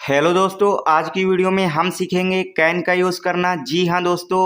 Hello दोस्तों, आज की वीडियो में हम सीखेंगे कैन का यूज़ करना। जी हाँ दोस्तों,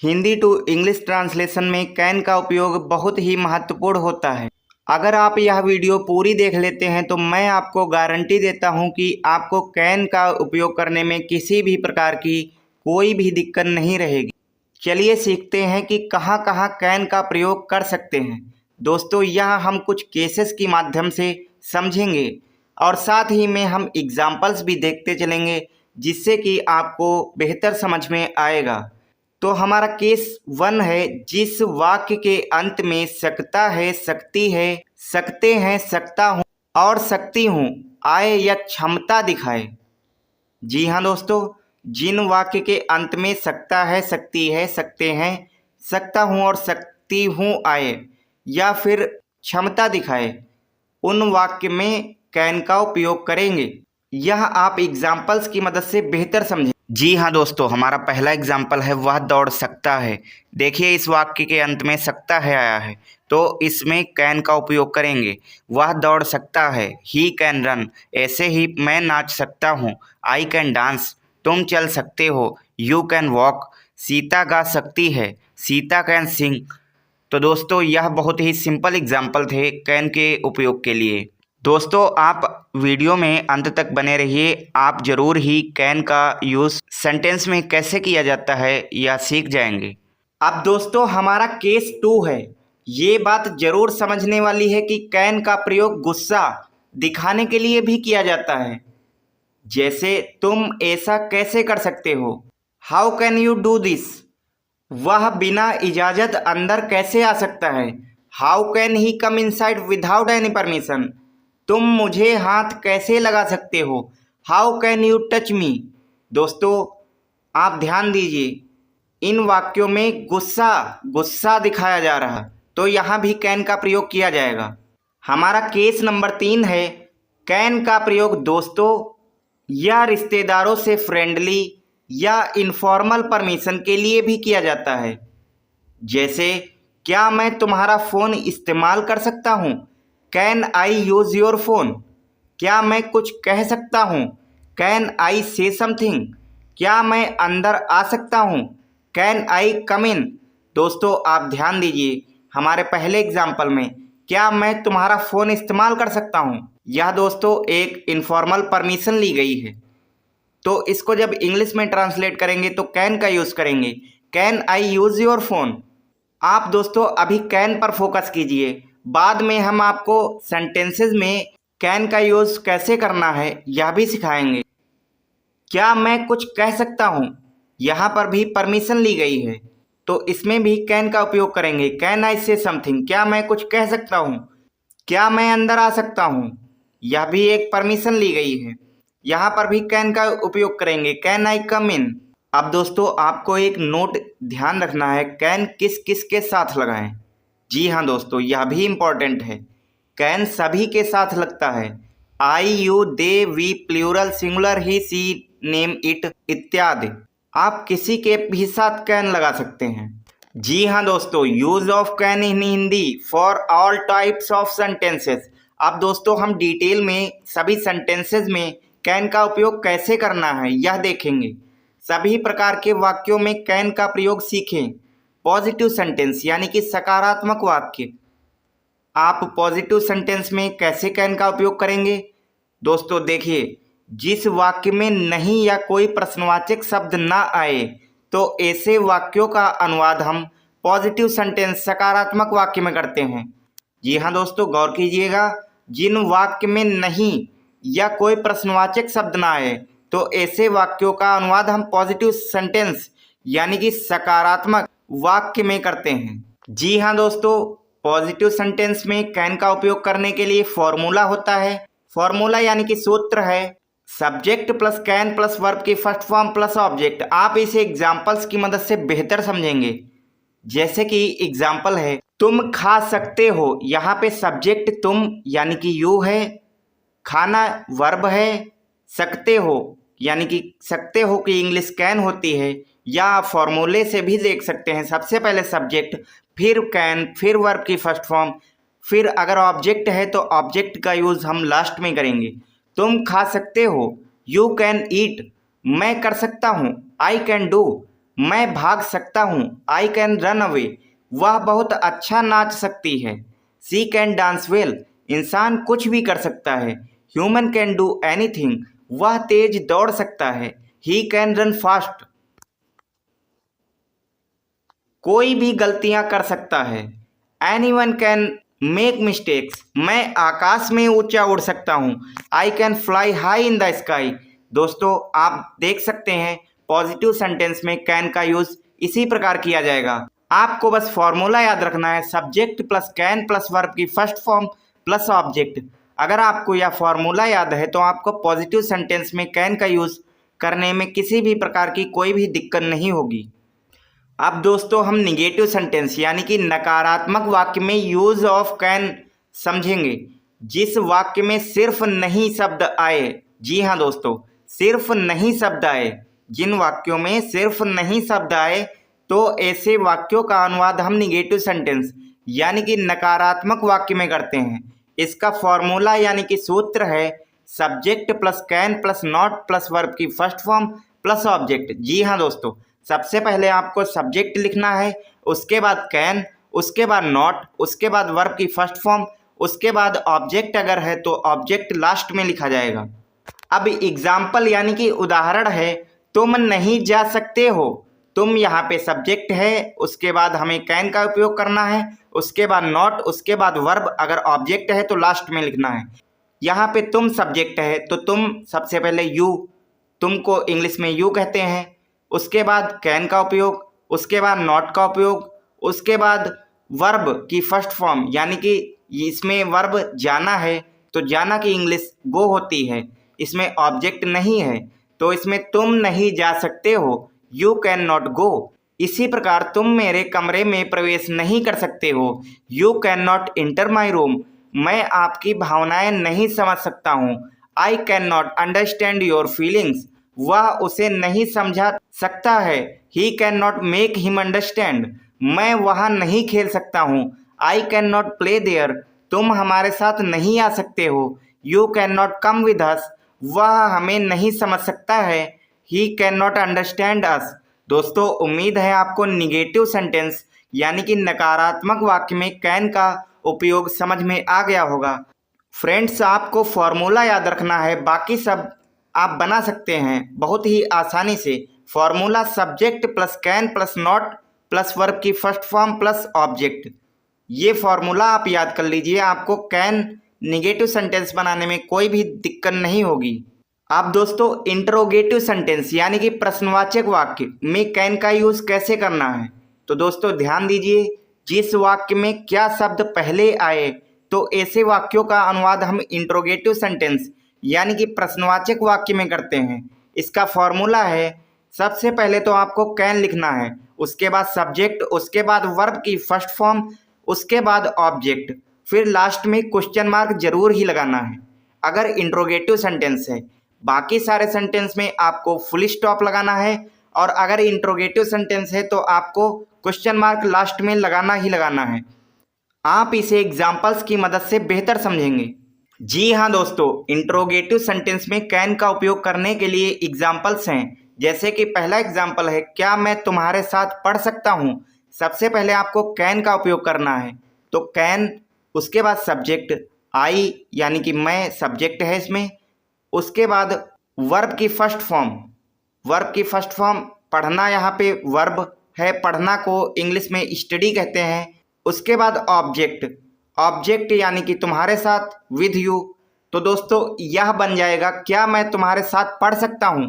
हिंदी टू इंग्लिश ट्रांसलेशन में कैन का उपयोग बहुत ही महत्वपूर्ण होता है। अगर आप यह वीडियो पूरी देख लेते हैं तो मैं आपको गारंटी देता हूं कि आपको कैन का उपयोग करने में किसी भी प्रकार की कोई भी दिक्कत नहीं रहेगी। चलिए सीखते हैं कि कहाँ कहाँ कैन का प्रयोग कर सकते हैं। दोस्तों, यह हम कुछ केसेस के माध्यम से समझेंगे और साथ ही में हम एग्जाम्पल्स भी देखते चलेंगे, जिससे कि आपको बेहतर समझ में आएगा। तो हमारा केस 1 है, जिस वाक्य के अंत में सकता है, सकती है, सकते हैं, सकता हूँ और सकती हूँ आए या क्षमता दिखाए। जी हाँ दोस्तों, जिन वाक्य के अंत में सकता है, सकती है, सकते हैं, सकता हूँ और सकती हूँ आए या फिर क्षमता दिखाए, उन वाक्य में कैन का उपयोग करेंगे। यह आप एग्जाम्पल्स की मदद से बेहतर समझें। जी हाँ दोस्तों, हमारा पहला एग्जाम्पल है वह दौड़ सकता है। देखिए, इस वाक्य के अंत में सकता है आया है, तो इसमें कैन का उपयोग करेंगे। वह दौड़ सकता है, ही कैन रन। ऐसे ही मैं नाच सकता हूँ, आई कैन डांस। तुम चल सकते हो, यू कैन वॉक। सीता गा सकती है, सीता कैन सिंग। तो दोस्तों, यह बहुत ही सिंपल एग्जाम्पल थे कैन के उपयोग के लिए। दोस्तों, आप वीडियो में अंत तक बने रहिए। आप जरूर ही कैन का यूज़ सेंटेंस में कैसे किया जाता है यह सीख जाएंगे। अब दोस्तों, हमारा केस 2 है। ये बात जरूर समझने वाली है कि कैन का प्रयोग गुस्सा दिखाने के लिए भी किया जाता है। जैसे, तुम ऐसा कैसे कर सकते हो, how can you do this. वह बिना इजाजत अंदर कैसे आ सकता है, how can he come inside without any permission. तुम मुझे हाथ कैसे लगा सकते हो, how can you touch me. दोस्तों, आप ध्यान दीजिए, इन वाक्यों में गुस्सा गुस्सा दिखाया जा रहा, तो यहाँ भी कैन का प्रयोग किया जाएगा। हमारा केस नंबर 3 है, कैन का प्रयोग दोस्तों या रिश्तेदारों से फ्रेंडली या इनफॉर्मल परमिशन के लिए भी किया जाता है। जैसे, क्या मैं तुम्हारा फ़ोन इस्तेमाल कर सकता हूँ, can I use your phone. क्या मैं कुछ कह सकता हूँ, कैन आई से समथिंग। क्या मैं अंदर आ सकता हूँ, कैन आई कम इन। दोस्तों, आप ध्यान दीजिए, हमारे पहले एग्जाम्पल में क्या मैं तुम्हारा फ़ोन इस्तेमाल कर सकता हूँ, यह दोस्तों एक इनफॉर्मल परमिशन ली गई है। तो इसको जब इंग्लिश में ट्रांसलेट करेंगे तो कैन का यूज़ करेंगे, can I use your phone. आप दोस्तों अभी कैन पर फोकस कीजिए, बाद में हम आपको सेंटेंसेस में कैन का यूज़ कैसे करना है यह भी सिखाएंगे। क्या मैं कुछ कह सकता हूँ, यहाँ पर भी परमिशन ली गई है, तो इसमें भी कैन का उपयोग करेंगे, कैन आई से समथिंग। क्या मैं कुछ कह सकता हूँ, क्या मैं अंदर आ सकता हूँ, यह भी एक परमिशन ली गई है, यहाँ पर भी कैन का उपयोग करेंगे, कैन आई कम इन। अब दोस्तों, आपको एक नोट ध्यान रखना है, कैन किस किस के साथ लगाएं। जी हाँ दोस्तों, यह भी इम्पॉर्टेंट है। कैन सभी के साथ लगता है, I you they we plural singular he she name it इत्यादि। आप किसी के भी साथ कैन लगा सकते हैं। जी हाँ दोस्तों, use of can in Hindi for all types of sentences. अब दोस्तों, हम डिटेल में सभी सेंटेंसेस में कैन का उपयोग कैसे करना है यह देखेंगे। सभी प्रकार के वाक्यों में कैन का प्रयोग सीखें। पॉजिटिव सेंटेंस यानी कि सकारात्मक वाक्य, आप पॉजिटिव सेंटेंस में कैसे कैन का उपयोग करेंगे। दोस्तों देखिए, जिस वाक्य में नहीं या कोई प्रश्नवाचक शब्द ना आए, तो ऐसे वाक्यों का अनुवाद हम पॉजिटिव सेंटेंस सकारात्मक वाक्य में करते हैं। जी हाँ दोस्तों, गौर कीजिएगा, जिन वाक्य में नहीं या कोई प्रश्नवाचक शब्द ना आए, तो ऐसे वाक्यों का अनुवाद हम पॉजिटिव सेंटेंस यानी कि सकारात्मक वाक्य में करते हैं। जी हाँ दोस्तों, पॉजिटिव सेंटेंस में कैन का उपयोग करने के लिए फॉर्मूला होता है। फॉर्मूला यानी कि सूत्र है, subject plus can plus verb की फर्स्ट फॉर्म प्लस ऑब्जेक्ट। आप इसे एग्जाम्पल्स की मदद से बेहतर समझेंगे। जैसे कि एग्जाम्पल है, तुम खा सकते हो, यहाँ पे सब्जेक्ट तुम यानी कि यू है, खाना वर्ब है, सकते हो यानी कि सकते हो की इंग्लिश कैन होती है, या फॉर्मूले से भी देख सकते हैं, सबसे पहले सब्जेक्ट फिर कैन फिर वर्ब की फर्स्ट फॉर्म, फिर अगर ऑब्जेक्ट है तो ऑब्जेक्ट का यूज़ हम लास्ट में करेंगे। तुम खा सकते हो, यू कैन ईट, मैं कर सकता हूँ, आई कैन डू, मैं भाग सकता हूँ, आई कैन रन अवे, वह बहुत अच्छा नाच सकती है, शी कैन डांस वेल, इंसान कुछ भी कर सकता है, ह्यूमन कैन डू एनीथिंग, वह तेज दौड़ सकता है, ही कैन रन फास्ट, कोई भी गलतियां कर सकता है, एनीवन कैन मेक मिस्टेक्स, मैं आकाश में ऊंचा उड़ सकता हूँ, I can fly high in the sky. दोस्तों आप देख सकते हैं पॉजिटिव सेंटेंस में कैन का यूज इसी प्रकार किया जाएगा। आपको बस फॉर्मूला याद रखना है, subject plus can plus verb की फर्स्ट फॉर्म प्लस ऑब्जेक्ट। अगर आपको यह फॉर्मूला याद है तो आपको पॉजिटिव सेंटेंस में कैन का यूज करने में किसी भी प्रकार की कोई भी दिक्कत नहीं होगी। अब दोस्तों हम निगेटिव सेंटेंस यानी कि नकारात्मक वाक्य में यूज ऑफ कैन समझेंगे। जिस वाक्य में सिर्फ नहीं शब्द आए, जी हाँ दोस्तों, सिर्फ नहीं शब्द आए, जिन वाक्यों में सिर्फ नहीं शब्द आए तो ऐसे वाक्यों का अनुवाद हम निगेटिव सेंटेंस यानी कि नकारात्मक वाक्य में करते हैं। इसका फॉर्मूला यानी कि सूत्र है subject plus can plus not plus verb की फर्स्ट फॉर्म प्लस ऑब्जेक्ट। जी हाँ दोस्तों, सबसे पहले आपको सब्जेक्ट लिखना है, उसके बाद कैन, उसके बाद नॉट, उसके बाद वर्ब की फर्स्ट फॉर्म, उसके बाद ऑब्जेक्ट अगर है तो ऑब्जेक्ट लास्ट में लिखा जाएगा। अब एग्जाम्पल यानी कि उदाहरण है, तुम नहीं जा सकते हो, तुम यहाँ पे सब्जेक्ट है, उसके बाद हमें कैन का उपयोग करना है, उसके बाद नॉट, उसके बाद वर्ब, अगर ऑब्जेक्ट है तो लास्ट में लिखना है। यहाँ पे तुम सब्जेक्ट है तो तुम सबसे पहले यू, तुमको इंग्लिश में यू कहते हैं, उसके बाद कैन का उपयोग, उसके बाद नॉट का उपयोग, उसके बाद वर्ब की फर्स्ट फॉर्म यानी कि इसमें वर्ब जाना है तो जाना की इंग्लिश गो होती है, इसमें ऑब्जेक्ट नहीं है तो इसमें तुम नहीं जा सकते हो, यू कैन नॉट गो। इसी प्रकार तुम मेरे कमरे में प्रवेश नहीं कर सकते हो, you can not enter my room, मैं आपकी भावनाएं नहीं समझ सकता हूँ, I can not understand your feelings, वह उसे नहीं समझा सकता है, he can not make him understand, मैं वहाँ नहीं खेल सकता हूँ, I can not play there, तुम हमारे साथ नहीं आ सकते हो, you can not come with us, वह हमें नहीं समझ सकता है, ही कैन नॉट अंडरस्टैंड अस। दोस्तों उम्मीद है आपको निगेटिव सेंटेंस यानी कि नकारात्मक वाक्य में कैन का उपयोग समझ में आ गया होगा। फ्रेंड्स आपको फॉर्मूला याद रखना है, बाकी सब आप बना सकते हैं बहुत ही आसानी से। Formula subject plus can plus not plus verb की फर्स्ट फॉर्म प्लस ऑब्जेक्ट, ये फॉर्मूला आप याद कर लीजिए, आपको कैन निगेटिव सेंटेंस बनाने में कोई भी दिक्कत नहीं होगी। अब दोस्तों इंट्रोगेटिव सेंटेंस यानी कि प्रश्नवाचक वाक्य में कैन का यूज कैसे करना है, तो दोस्तों ध्यान दीजिए, जिस वाक्य में क्या शब्द पहले आए तो ऐसे वाक्यों का अनुवाद हम इंट्रोगेटिव सेंटेंस यानी कि प्रश्नवाचक वाक्य में करते हैं। इसका फॉर्मूला है, सबसे पहले तो आपको कैन लिखना है, उसके बाद सब्जेक्ट, उसके बाद वर्ब की फर्स्ट फॉर्म, उसके बाद ऑब्जेक्ट, फिर लास्ट में क्वेश्चन मार्क जरूर ही लगाना है अगर इंट्रोगेटिव सेंटेंस है। बाकी सारे सेंटेंस में आपको फुल स्टॉप लगाना है और अगर इंट्रोगेटिव सेंटेंस है तो आपको क्वेश्चन मार्क लास्ट में लगाना ही लगाना है। आप इसे एग्जाम्पल्स की मदद से बेहतर समझेंगे। जी हाँ दोस्तों, इंट्रोगेटिव सेंटेंस में कैन का उपयोग करने के लिए एग्जाम्पल्स हैं, जैसे कि पहला एग्जाम्पल है, क्या मैं तुम्हारे साथ पढ़ सकता हूँ। सबसे पहले आपको कैन का उपयोग करना है, तो कैन, उसके बाद सब्जेक्ट आई यानी कि मैं सब्जेक्ट है इसमें, उसके बाद वर्ब की फर्स्ट फॉर्म, वर्ब की फर्स्ट फॉर्म पढ़ना, यहाँ पे वर्ब है, पढ़ना को इंग्लिश में स्टडी कहते हैं। उसके बाद ऑब्जेक्ट, ऑब्जेक्ट यानी कि तुम्हारे साथ, विद यू, तो दोस्तों यह बन जाएगा, क्या मैं तुम्हारे साथ पढ़ सकता हूँ,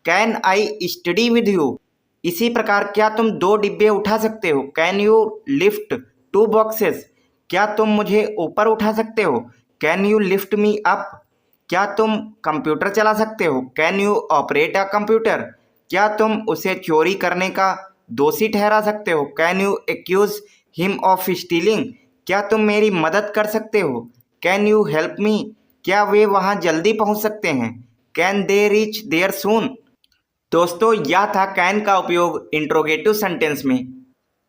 can I study with you. इसी प्रकार क्या तुम 2 डिब्बे उठा सकते हो, कैन यू लिफ्ट 2 बॉक्सेस, क्या तुम मुझे ऊपर उठा सकते हो, can you lift me up, क्या तुम कंप्यूटर चला सकते हो, can you operate a computer, क्या तुम उसे चोरी करने का दोषी ठहरा सकते हो, can you accuse him of stealing, क्या तुम मेरी मदद कर सकते हो, कैन यू हेल्प मी, क्या वे वहाँ जल्दी पहुँच सकते हैं, कैन दे रीच देयर सून। दोस्तों यह था कैन का उपयोग इंट्रोगेटिव सेंटेंस में।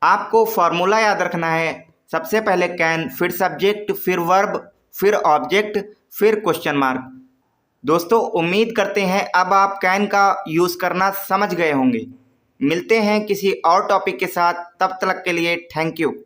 आपको फॉर्मूला याद रखना है, सबसे पहले कैन, फिर सब्जेक्ट, फिर वर्ब, फिर ऑब्जेक्ट, फिर क्वेश्चन मार्क। दोस्तों उम्मीद करते हैं अब आप कैन का यूज़ करना समझ गए होंगे। मिलते हैं किसी और टॉपिक के साथ, तब तक के लिए थैंक यू।